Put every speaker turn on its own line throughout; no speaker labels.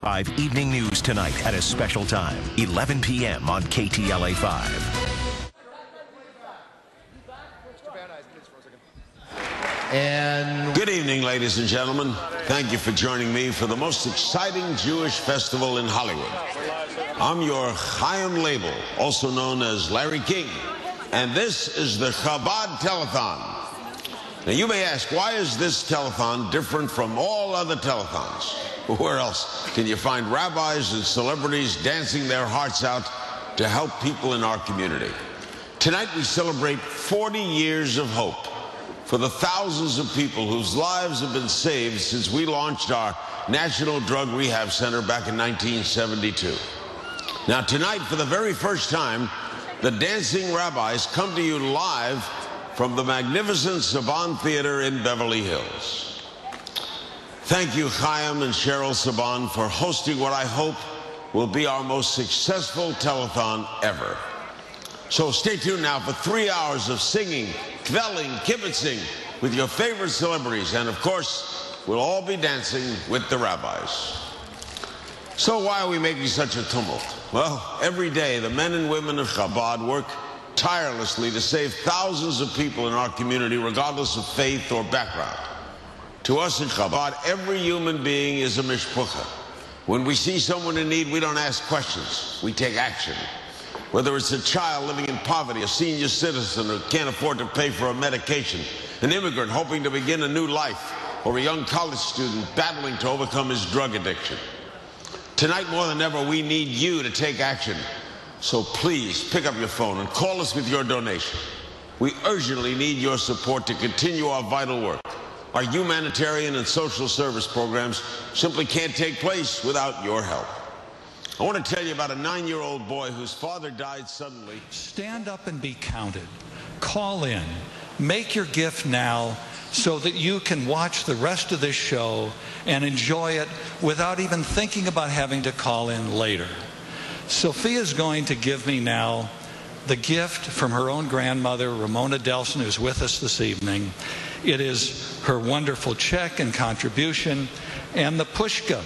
5 Evening News tonight at a special time, 11 p.m. on KTLA 5.
And
good evening, ladies and gentlemen. Thank you for joining me for the most exciting Jewish festival in Hollywood. I'm your Chaim Label, also known as Larry King, and this is the Chabad Telethon. Now, you may ask, why is this telethon different from all other telethons? Where else can you find rabbis and celebrities dancing their hearts out to help people in our community? Tonight, we celebrate 40 years of hope for the thousands of people whose lives have been saved since we launched our National Drug Rehab Center back in 1972. Now, tonight, for the very first time, the Dancing Rabbis come to you live from the magnificent Saban Theater in Beverly Hills. Thank you, Chaim and Cheryl Saban, for hosting what I hope will be our most successful telethon ever. So stay tuned now for 3 hours of singing, kvelling, kibitzing with your favorite celebrities, and of course, we'll all be dancing with the rabbis. So why are we making such a tumult? Well, every day the men and women of Chabad work tirelessly to save thousands of people in our community, regardless of faith or background. To us in Chabad, every human being is a mishpucha. When we see someone in need, we don't ask questions. We take action. Whether it's a child living in poverty, a senior citizen who can't afford to pay for a medication, an immigrant hoping to begin a new life, or a young college student battling to overcome his drug addiction. Tonight, more than ever, we need you to take action. So please pick up your phone and call us with your donation. We urgently need your support to continue our vital work. Our humanitarian and social service programs simply can't take place without your help. I want to tell you about a 9-year-old boy whose father died suddenly.
Stand up and be counted. Call in. Make your gift now so that you can watch the rest of this show and enjoy it without even thinking about having to call in later. Sophia's going to give me now the gift from her own grandmother, Ramona Delson, who's with us this evening. It is her wonderful check and contribution, and the pushka,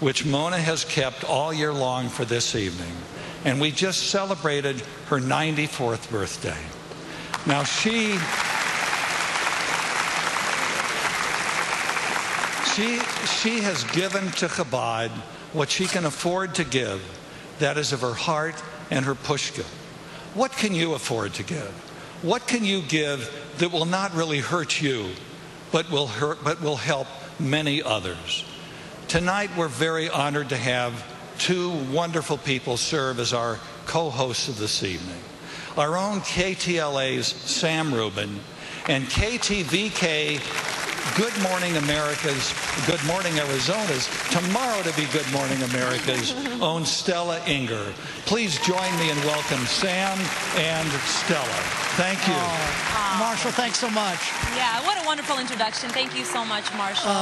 which Mona has kept all year long for this evening. And we just celebrated her 94th birthday. Now she has given to Chabad what she can afford to give. That is of her heart and her pushka. What can you afford to give? What can you give that will not really hurt you, but will help many others? Tonight, we're very honored to have two wonderful people serve as our co-hosts of this evening. Our own KTLA's Sam Rubin and KTVK Good Morning America's, Good Morning Arizona's, tomorrow to be Good Morning America's own Stella Inger. Please join me in welcome Sam and Stella. Thank you.
Marshall, thanks so much.
Yeah, what a wonderful introduction. Thank you so much, Marshall.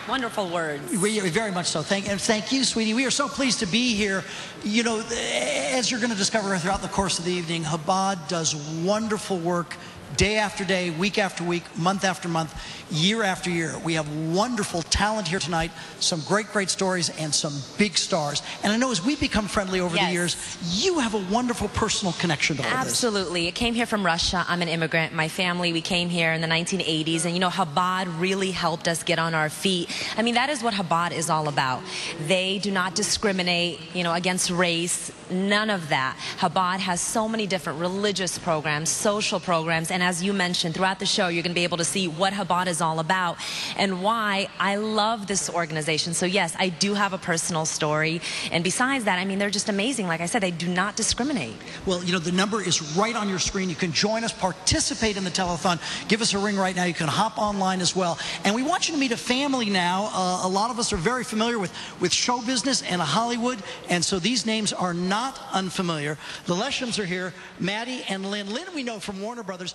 Wonderful words.
We very much so. Thank you, sweetie. We are so pleased to be here. You know, as you're going to discover throughout the course of the evening, Chabad does wonderful work day after day, week after week, month after month, year after year. We have wonderful talent here tonight, some great stories, and some big stars. And I know as we become friendly over the years, you have a wonderful personal connection to all this.
Absolutely. It came here from Russia. I'm an immigrant. My family, we came here in the 1980s. And, you know, Chabad really helped us get on our feet. I mean, that is what Chabad is all about. They do not discriminate, you know, against race. None of that. Chabad has so many different religious programs, social programs, and as you mentioned, throughout the show, you're going to be able to see what Chabad is all about and why I love this organization. So yes, I do have a personal story. And besides that, I mean, they're just amazing. Like I said, they do not discriminate.
Well, you know, the number is right on your screen. You can join us, participate in the telethon. Give us a ring right now. You can hop online as well. And we want you to meet a family now. A lot of us are very familiar with show business and Hollywood. And so these names are not unfamiliar. The Leshams are here, Maddie and Lynn. Lynn we know from Warner Brothers.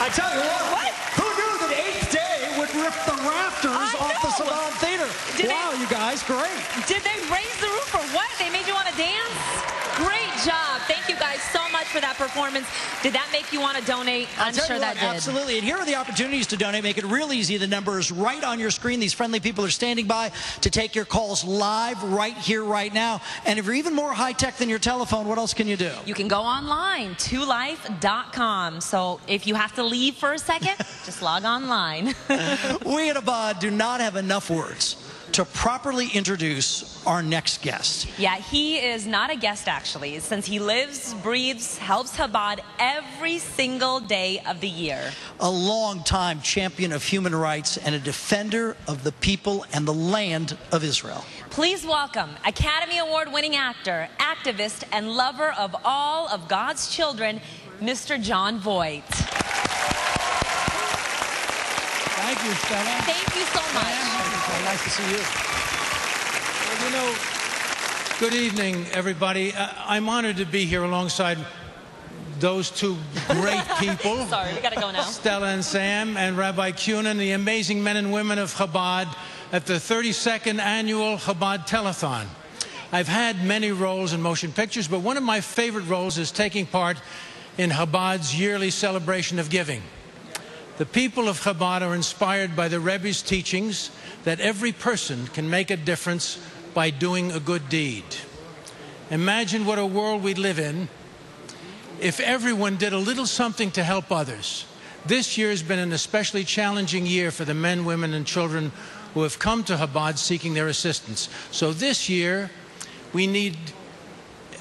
I tell you what, who knew that Eighth Day would rip the rafters off the Saban Theater? Wow, you guys, great.
Did they raise the roof or what? They made you want to dance? Great job. Thank you guys so much. for that performance. Did that make you want to donate? I'm sure that did.
Absolutely. And here are the opportunities to donate. Make it real easy. The number is right on your screen. These friendly people are standing by to take your calls live right here, right now. And if you're even more high-tech than your telephone, what else can you do?
You can go online, tolife.com. So if you have to leave for a second, just log online.
We at Chabad do not have enough words to properly introduce our next guest.
Yeah, he is not a guest, actually, since he lives, breathes, helps Chabad every single day of the year.
A long-time champion of human rights and a defender of the people and the land of Israel.
Please welcome Academy Award-winning actor, activist, and lover of all of God's children, Mr. Jon Voight.
Thank you, Stella.
Thank you so much.
Nice to see you.
Well, you know, good evening, everybody. I'm honored to be here alongside those two great people.
Sorry, we got to go now.
Stella and Sam and Rabbi Cunin, the amazing men and women of Chabad at the 32nd Annual Chabad Telethon. I've had many roles in motion pictures, but one of my favorite roles is taking part in Chabad's yearly celebration of giving. The people of Chabad are inspired by the Rebbe's teachings that every person can make a difference by doing a good deed. Imagine what a world we'd live in if everyone did a little something to help others. This year has been an especially challenging year for the men, women, and children who have come to Chabad seeking their assistance. So this year, we need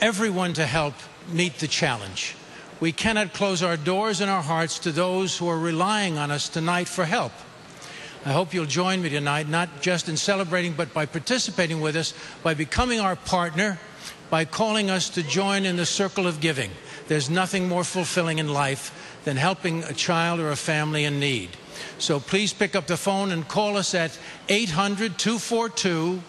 everyone to help meet the challenge. We cannot close our doors and our hearts to those who are relying on us tonight for help. I hope you'll join me tonight, not just in celebrating, but by participating with us, by becoming our partner, by calling us to join in the circle of giving. There's nothing more fulfilling in life than helping a child or a family in need. So please pick up the phone and call us at 800-242-2239,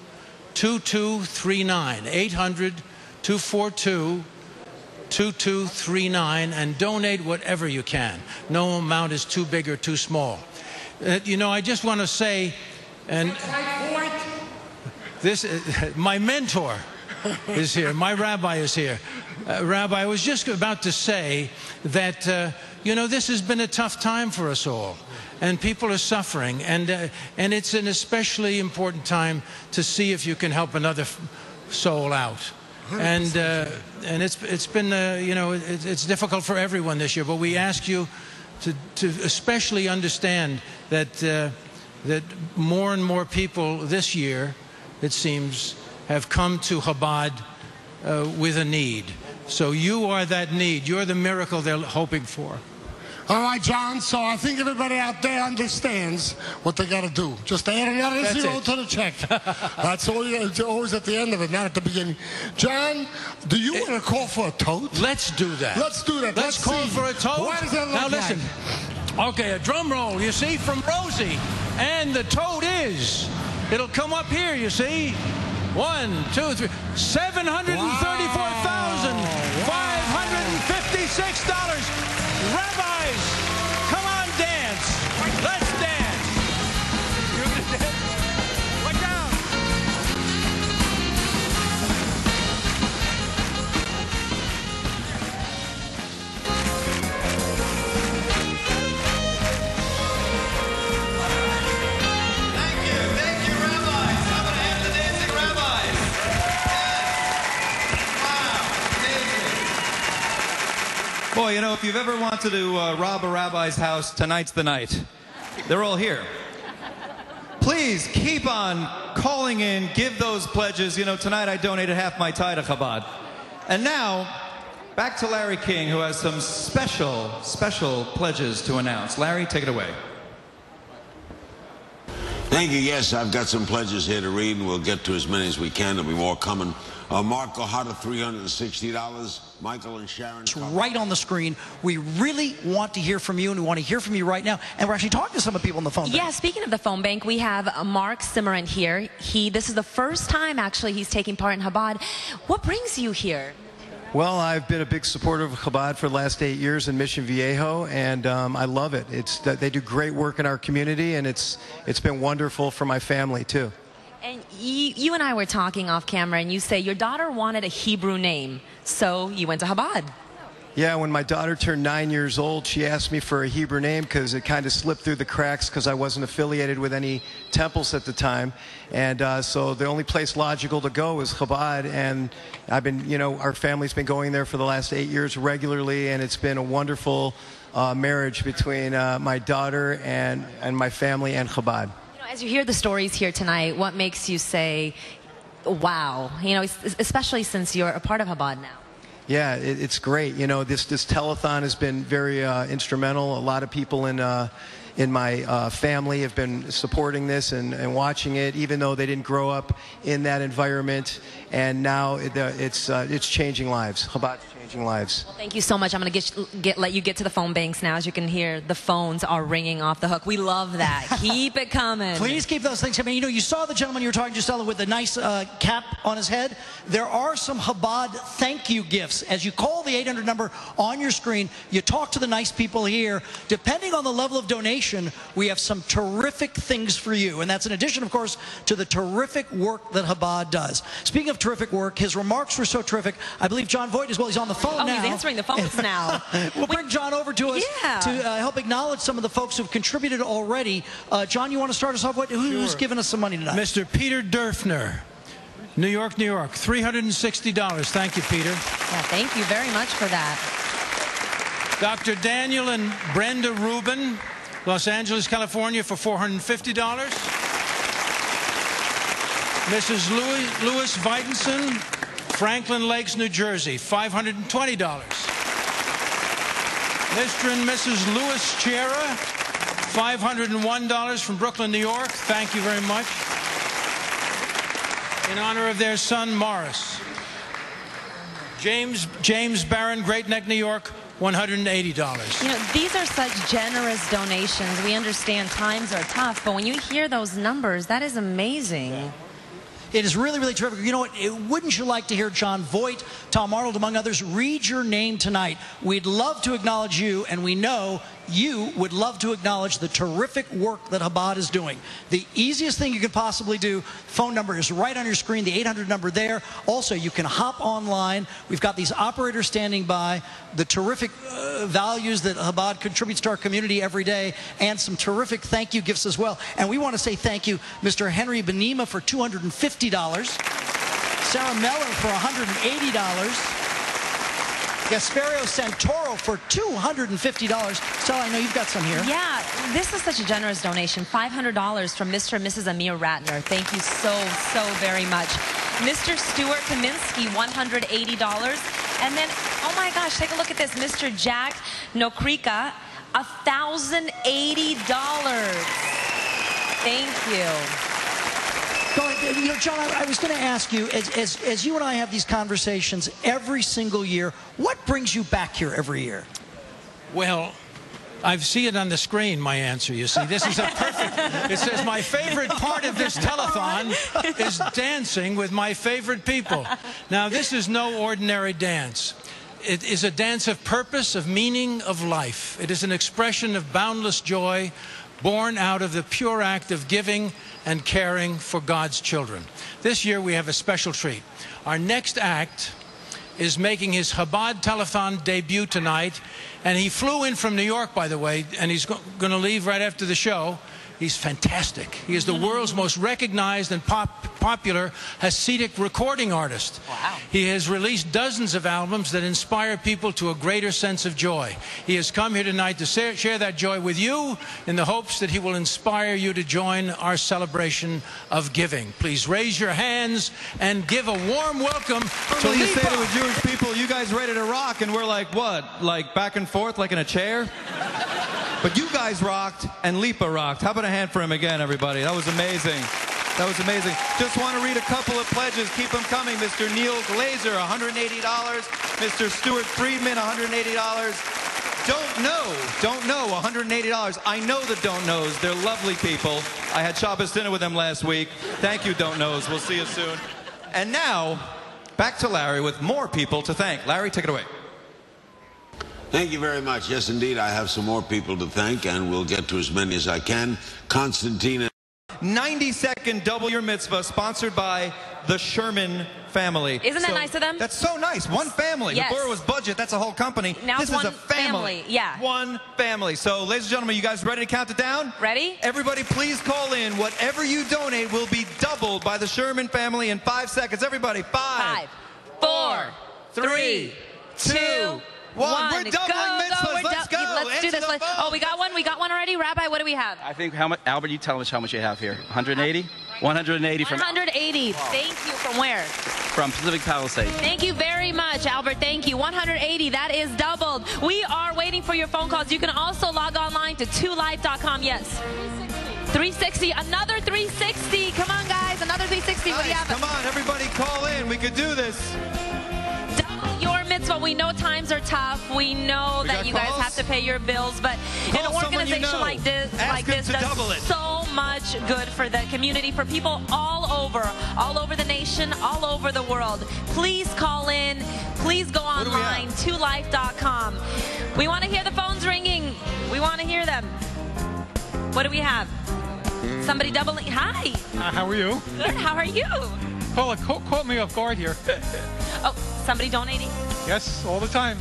800-242-2239, and donate whatever you can. No amount is too big or too small. You know, I just want to say, and this, my mentor is here, my rabbi is here. Rabbi, I was just about to say that, you know, this has been a tough time for us all, and people are suffering, and it's an especially important time to see if you can help another soul out. And it's been, you know, it's difficult for everyone this year, but we ask you to especially understand that that more and more people this year, it seems, have come to Chabad with a need. So you are that need. You're the miracle they're hoping for.
All right, John, so I think everybody out there understands what they got to do. Just add another zero to the check. That's always at the end of it, not at the beginning. John, do you want to call for a tote?
Let's do that.
Let's do that.
Let's call for a tote.
Why does that look
now listen. Okay, a drum roll, you see, from Rosie. And the tote is, it'll come up here, you see. 1, 2, 3, $734,556. Rabbis, come on, dance. Let's dance. You're gonna dance? Look out.
Thank you, rabbis. How about a hand to the dancing rabbis? Yes. Wow, amazing. Boy, you know, if you've ever wanted to rob a rabbi's house, tonight's the night. They're all here. Please keep on calling in, give those pledges. You know, tonight I donated half my tie to Chabad. And now, back to Larry King, who has some special pledges to announce. Larry, take it away.
Thank you. Yes, I've got some pledges here to read, and we'll get to as many as we can. There'll be more coming. Mark O'Hara, $360. Michael and Sharon.
It's right on the screen. We really want to hear from you, and we want to hear from you right now. And we're actually talking to some of the people on the phone bank.
Yeah, speaking of the phone bank, we have Mark Simmerant here. This is the first time, actually, he's taking part in Chabad. What brings you here?
Well, I've been a big supporter of Chabad for the last 8 years in Mission Viejo, and I love it. They do great work in our community, and it's been wonderful for my family, too.
And you and I were talking off camera, and you say your daughter wanted a Hebrew name, so you went to Chabad.
Yeah, when my daughter turned 9 years old, she asked me for a Hebrew name because it kind of slipped through the cracks because I wasn't affiliated with any temples at the time. And so the only place logical to go was Chabad. And I've been, our family's been going there for the last 8 years regularly, and it's been a wonderful marriage between my daughter and my family and Chabad.
As you hear the stories here tonight, what makes you say, wow, especially since you're a part of Chabad now?
Yeah, it's great. This telethon has been very instrumental. A lot of people in my family have been supporting this and watching it, even though they didn't grow up in that environment. And now it's changing lives. Chabad's changing lives.
Well, thank you so much. I'm going to let you get to the phone banks now. As you can hear, the phones are ringing off the hook. We love that. Keep it coming.
Please keep those things coming. You saw the gentleman you were talking to, Stella, with the nice cap on his head. There are some Chabad thank you gifts. As you call the 800 number on your screen, you talk to the nice people here. Depending on the level of donation, we have some terrific things for you. And that's in addition, of course, to the terrific work that Chabad does. Speaking of terrific work, his remarks were so terrific. I believe John Voight as well. He's on the phone now.
Oh, he's answering the phones now.
We'll bring John over to us to help acknowledge some of the folks who've contributed already. John, you want to start us off? Who's giving us some money tonight?
Mr. Peter Durfner, New York, New York, $360. Thank you, Peter.
Yeah, thank you very much for that.
Dr. Daniel and Brenda Rubin, Los Angeles, California, for $450. Mrs. Louis Videnson, Franklin Lakes, New Jersey, $520. Mr. and Mrs. Louis Chiera, $501 from Brooklyn, New York. Thank you very much. In honor of their son, Morris. James Barron, Great Neck, New York, $180.
These are such generous donations. We understand times are tough, but when you hear those numbers, that is amazing.
Yeah. It is really, really terrific. You know what? Wouldn't you like to hear John Voight, Tom Arnold, among others, read your name tonight? We'd love to acknowledge you, and we know you would love to acknowledge the terrific work that Chabad is doing. The easiest thing you could possibly do, phone number is right on your screen, the 800 number there. Also, you can hop online. We've got these operators standing by, the terrific values that Chabad contributes to our community every day, and some terrific thank you gifts as well. And we want to say thank you, Mr. Henry Benema for $250. Sarah Meller for $180. Gaspario Santoro for $250. Stella, I know you've got some here.
Yeah, this is such a generous donation. $500 from Mr. and Mrs. Amir Ratner. Thank you so, so very much. Mr. Stuart Kaminsky, $180. And then, oh my gosh, take a look at this. Mr. Jack Nokrika, $1,080. Thank you.
John, I was going to ask you, as you and I have these conversations every single year, what brings you back here every year?
Well, I see it on the screen, my answer, you see. This is a perfect... It says my favorite part of this telethon is dancing with my favorite people. Now, this is no ordinary dance. It is a dance of purpose, of meaning, of life. It is an expression of boundless joy, born out of the pure act of giving and caring for God's children. This year we have a special treat. Our next act is making his Chabad Telethon debut tonight, and he flew in from New York, by the way, and he's going to leave right after the show. He's fantastic. He is the world's most recognized and popular Hasidic recording artist.
Wow.
He has released dozens of albums that inspire people to a greater sense of joy. He has come here tonight to share that joy with you in the hopes that he will inspire you to join our celebration of giving. Please raise your hands and give a warm welcome to
You say to the Jewish people, you guys ready to rock? And we're like, what? Like back and forth like in a chair? But you guys rocked, and Lipa rocked. How about a hand for him again, everybody? That was amazing. That was amazing. Just want to read a couple of pledges. Keep them coming. Mr. Neil Glazer, $180. Mr. Stuart Friedman, $180. Don't know, $180. I know the Don't Knows. They're lovely people. I had Shabbos dinner with them last week. Thank you, Don't Knows. We'll see you soon. And now, back to Larry with more people to thank. Larry, take it away.
Thank you very much. Yes, indeed, I have some more people to thank, and we'll get to as many as I can. Constantine.
90-second Double Your Mitzvah, sponsored by the Sherman family.
Isn't that nice of them?
That's so nice. One family.
Yes.
Before it was budget, that's a whole company.
Now
this
it's
is
one
a family.
Yeah.
One family. So, ladies and gentlemen, you guys ready to count it down?
Ready?
Everybody, please call in. Whatever you donate will be doubled by the Sherman family in 5 seconds. Everybody, 5,
4,
3, 2, 1. We're doubling mitzvahs. Let's go.
Let's do this. Oh, we got one. We got one already. Rabbi, what do we have?
I think, how much, Albert, you tell us how much you have here. 180? 180 from...
180. Thank you. From where?
From Pacific Palisades.
Thank you very much, Albert. Thank you. 180. That is doubled. We are waiting for your phone calls. You can also log online to 2life.com. Yes. 360. Another 360. Come on, guys. Another 360. What do you have?
Come on, everybody call in. We could do this.
Double your mitzvah. We know times are tough. We know that you guys have to pay your bills, but an organization like this does so much good for the community, for people all over the nation, all over the world. Please call in. Please go online, 2life.com. We want to hear the phones ringing. We want to hear them. What do we have? Somebody doubling. Hi.
How are you?
Good. How are you?
Paula caught me off guard here.
Oh, somebody donating?
Yes, all the time.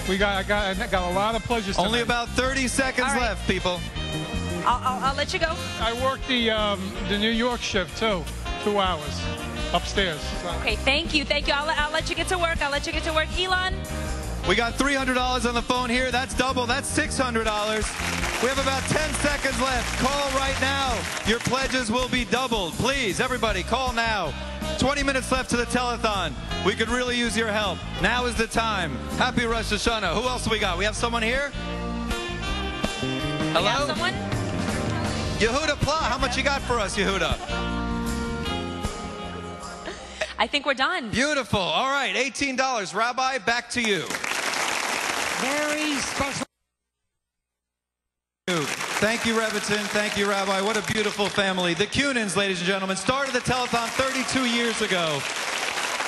I got a lot of pleasures tonight.
Only about 30 seconds left, people.
I'll let you go.
I worked the New York shift too, 2 hours upstairs. So.
Okay, thank you. I'll let you get to work. Elon.
We got $300 on the phone here. That's double. That's $600. We have about 10 seconds left. Call right now. Your pledges will be doubled. Please, everybody, call now. 20 minutes left to the telethon. We could really use your help. Now is the time. Happy Rosh Hashanah. Who else we got? We have someone here? Hello?
We have someone?
Yehuda Pla, how much you got for us, Yehuda?
I think we're done.
Beautiful. All right, $18. Rabbi, back to you.
Very special.
Thank you, Rebbitzin. Thank you, Rabbi. What a beautiful family. The Cunans, ladies and gentlemen, started the telethon 32 years ago.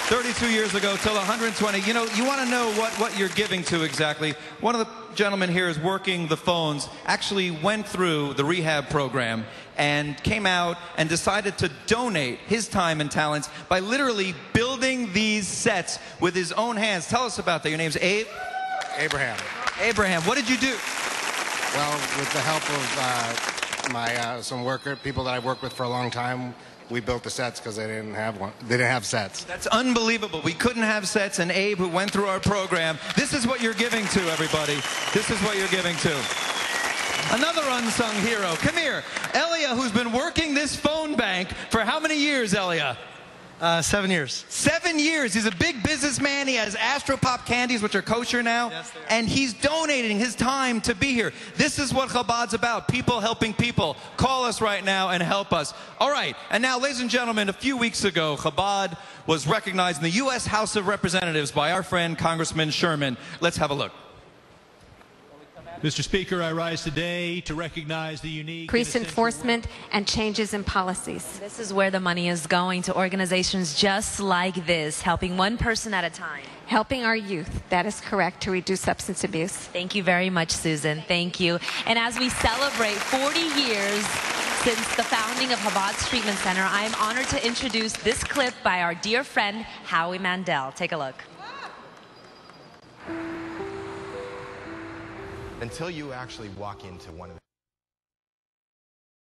32 years ago till 120. You know, you want to know what you're giving to exactly. One of the gentlemen here is working the phones, actually went through the rehab program and came out and decided to donate his time and talents by literally building these sets with his own hands. Tell us about that. Your name's Abe?
Abraham.
Abraham, what did you do?
Well, with the help of some people that I've worked with for a long time, we built the sets because they didn't have one. They didn't have sets.
That's unbelievable. We couldn't have sets, and Abe, who went through our program, this is what you're giving to, everybody. This is what you're giving to. Another unsung hero. Come here. Elia, who's been working this phone bank for how many years, Elia?
7 years.
7 years. He's a big businessman. He has Astropop candies, which are kosher now. Yes, and he's donating his time to be here. This is what Chabad's about. People helping people. Call us right now and help us. All right. And now, ladies and gentlemen, a few weeks ago, Chabad was recognized in the U.S. House of Representatives by our friend Congressman Sherman. Let's have a look.
Mr. Speaker, I rise today to recognize the unique...
Increased enforcement and changes in policies.
This is where the money is going, to organizations just like this, helping one person at a time.
Helping our youth, that is correct, to reduce substance abuse.
Thank you very much, Susan. Thank you. And as we celebrate 40 years since the founding of Chabad's Treatment Center, I am honored to introduce this clip by our dear friend, Howie Mandel. Take a look.
Until you actually walk into one of the